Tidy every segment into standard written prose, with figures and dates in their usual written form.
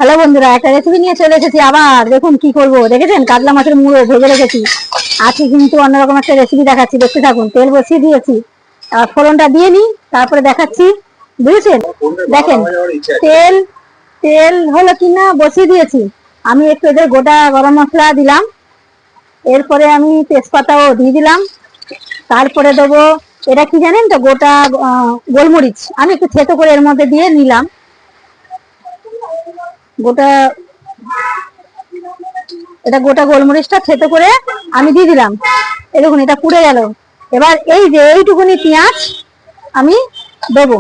Hello বন্ধুরা, একটা recipe নিয়ে চলে এসেছি। আবার দেখুন কি করব, দেখেছেন কাতলা মাছের মুড়ো ভেজে রেখেছি। আজকে কিন্তু অন্যরকম একটা রেসিপি দেখাচ্ছি, দেখতে থাকুন। তেল বসিয়ে দিয়েছি, ফোড়নটা দিয়ে নিই, তারপরে দেখাচ্ছি। বুঝেছেন? দেখেন তেল তেল হলো কিনা বসিয়ে দিয়েছি। আমি একটু এদের গোটা গরম মশলা দিলাম, এরপরে আমি তেজপাতাও দিয়ে দিলাম। তারপরে দেবো, এটা কি জানেন তো, গোটা গোলমরিচ আমি একটু থেতো করে এর মধ্যে দিয়ে নিলাম। গোটা এটা গোটা গোলমরিচটা থেতো করে আমি দিয়ে দিলাম। এই দেখুন এটা পুড়ে গেল। এবার এই যে এইটুকুনি পেঁয়াজ আমি দেবো।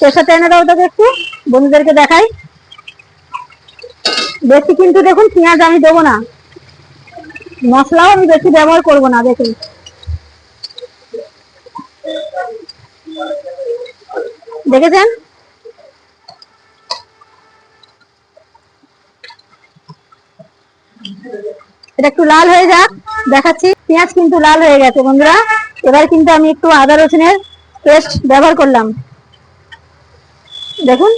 এর সাথে এনে দাও তোকে, একটু বন্ধুদেরকে দেখাই। বেশি কিন্তু দেখুন পেঁয়াজ আমি দেবো না, মশলাও আমি বেশি ব্যবহার করব না। দেখুন দেখেছেন, এটা একটু লাল হয়ে যাক, দেখাচ্ছি। পেঁয়াজ কিন্তু লাল হয়ে গেছে বন্ধুরা। এবার কিন্তু আমি একটু আদা রসুনের পেস্ট ব্যবহার করলাম। দেখুন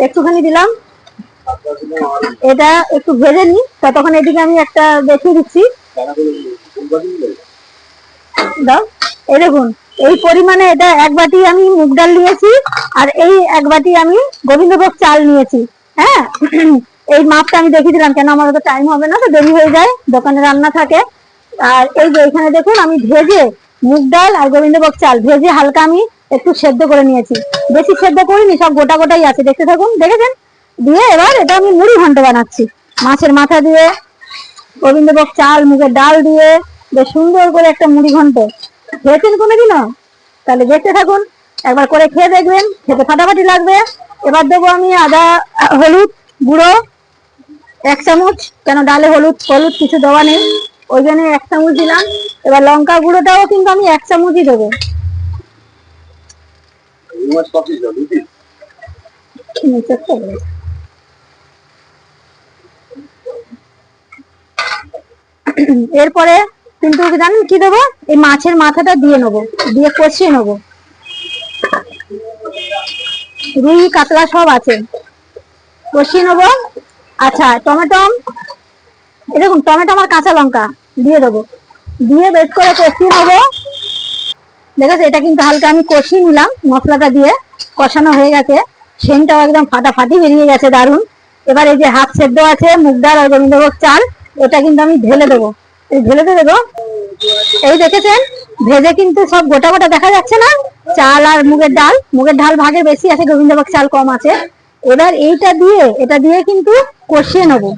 একটুখানি দিলাম, এটা একটু ভেজে নি। ততক্ষণ এদিকে আমি একটা দেখিয়ে দিচ্ছি। দাও, এই দেখুন এই পরিমাণে এটা এক বাটি আমি মুগ ডাল নিয়েছি, আর এই এক বাটি আমি গোবিন্দভোগ চাল নিয়েছি। হ্যাঁ, এই মাপটা আমি দেখিয়ে দিলাম, কেন আমার তো টাইম হবে না, তো দেরি হয়ে যায়, দোকানে রান্না থাকে। আর এই যে এখানে দেখুন আমি ভেজে মুগ ডাল আর গোবিন্দভোগ চাল ভেজে হালকা আমি একটু সেদ্ধ করে নিয়েছি। বেশি সেদ্ধ করিনি, সব গোটা গোটাই আছে, দেখতে থাকুন। দেখেছেন? দিয়ে এবার এটা আমি মুড়ি ঘন্ট বানাচ্ছি। মাছের মাথা দিয়ে, গোবিন্দভোগ চাল, মুগের ডাল দিয়ে বেশ সুন্দর করে একটা মুড়ি ঘন্ট। খেয়েছেন কোনোদিনও? তাহলে দেখতে থাকুন, একবার করে খেয়ে দেখবেন, খেতে ফাটাফাটি লাগবে। এবার দেবো আমি আদা হলুদ গুঁড়ো 1 চামচ, কেন ডালে হলুদ হলুদ কিছু দেওয়া নেই, ওই জন্য 1 চামচ দিলাম। এবার লঙ্কা গুঁড়োটাও কিন্তু আমি 1 চামচই দেবো। এরপরে কিন্তু জানেন কি দেবো, এই মাছের মাথাটা দিয়ে নেবো, দিয়ে কষিয়ে নেবো। রুই কাতলা সব আছে, কষিয়ে নেবো। আচ্ছা, টমেটো, এরকম টমেটো আমার কাঁচা লঙ্কা দিয়ে দেবো, দিয়ে বেশ করে কষিয়ে নেবো। দেখেছো, এটা কিন্তু হালকা আমি কষিয়ে নিলাম, মশলাটা দিয়ে কষানো হয়ে গেছে। সেনটাও একদম ফাটাফাটি বেরিয়ে গেছে, দারুন। এবার এই যে হাফ সেদ্ধ আছে মুগ ডাল আর গোবিন্দভোগ চাল, এটা কিন্তু আমি ঢেলে দেবো। এই ঢেলে দেবো, এই দেখেছেন ভেজে কিন্তু সব গোটা গোটা দেখা যাচ্ছে না, চাল আর মুগের ডাল ভাগে বেশি আছে, গোবিন্দভোগ চাল কম আছে। এবার এটা দিয়ে কিন্তু কষিয়ে নেবো,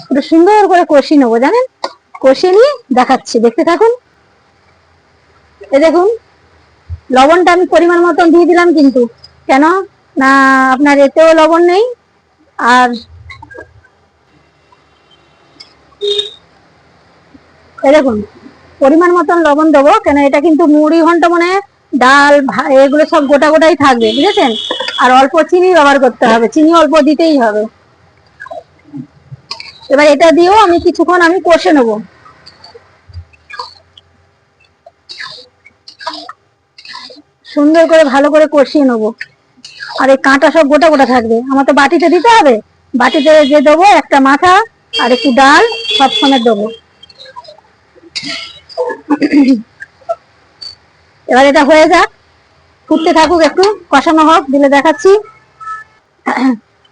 একটু সুন্দর করে কষিয়ে নেবো, জানেন, কষিয়ে নিয়ে দেখাচ্ছি, দেখতে থাকুন। এই দেখুন লবণটা আমি পরিমাণ মতন দিয়ে দিলাম, কিন্তু কেন না আপনার এতেও লবণ নেই। আর এই দেখুন পরিমাণ মতন লবণ দেবো, কেন এটা কিন্তু মুড়ি ঘন্ট, মানে ডাল এগুলো সব গোটা গোটাই থাকবে, বুঝেছেন। আর অল্প চিনি ব্যবহার করতে হবে, চিনি অল্প দিতেই হবে। এবার এটা দিয়েও আমি কিছুক্ষণ আমি কষে নেবো। সুন্দর করে ভালো করে কষিয়ে নেবো। আর এই কাঁটা সব গোটা গোটা থাকবে, আমার তো বাটিতে দিতে হবে। বাটিতে যে দেবো একটা মাথা আর একটু ডাল সব সময় দেবো। এবার এটা হয়ে যাক, ফুটতে থাকুক, একটু কষানো হোক, দিলে দেখাচ্ছি।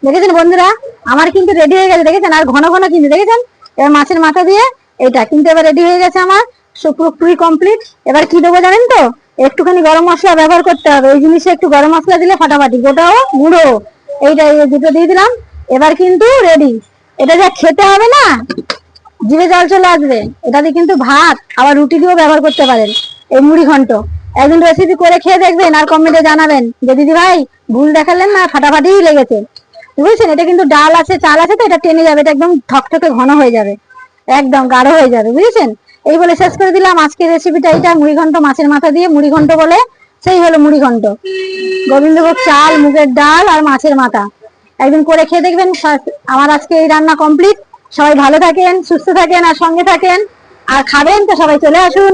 দেখেছেন বন্ধুরা, আমার কিন্তু রেডি হয়ে গেছে, দেখেছেন, আর ঘন ঘন কিন্তু দেখেছেন। এবার মাছের মাথা দিয়ে এটা কিন্তু এবার রেডি হয়ে গেছে আমার, পুরোপুরি কমপ্লিট। এবার কি দেবো জানেন তো, একটুখানি গরম মশলা ব্যবহার করতে হবে। ওই জিনিসে একটু গরম মশলা দিলে ফাটাফাটি, গোটাও গুঁড়ো, এইটা দুটো দিয়ে দিলাম। এবার কিন্তু রেডি। এটা যা খেতে হবে না, জিভে জল চলে আসবে। এটা দিয়ে কিন্তু ভাত আবার রুটি দিয়েও ব্যবহার করতে পারেন, এই মুড়ি ঘন্ট। একদিন রেসিপি করে খেয়ে দেখবেন, আর কমেন্টে জানাবেন যে দিদি ভাই ভুল দেখালেন না, ফাটাফাটি লেগেছে। বুঝছেন, এটা কিন্তু ডাল আছে চাল আছে, তো এটা টেনে যাবে, এটা একদম ঠকঠকে ঘন হয়ে যাবে, একদম গাঢ় হয়ে যাবে, বুঝেছেন। এই বলে শেষ করে দিলাম আজকের রেসিপিটা। এটা মুড়ি ঘন্ট, মাছের মাথা দিয়ে মুড়ি ঘন্ট বলে, সেই হলো মুড়ি ঘন্ট, গোবিন্দভোগ চাল, মুগের ডাল আর মাছের মাথা। একদিন করে খেয়ে দেখবেন। আমার আজকে এই রান্না কমপ্লিট। সবাই ভালো থাকেন, সুস্থ থাকেন আর সঙ্গে থাকেন, আর খাবেন তো সবাই চলে আসুন।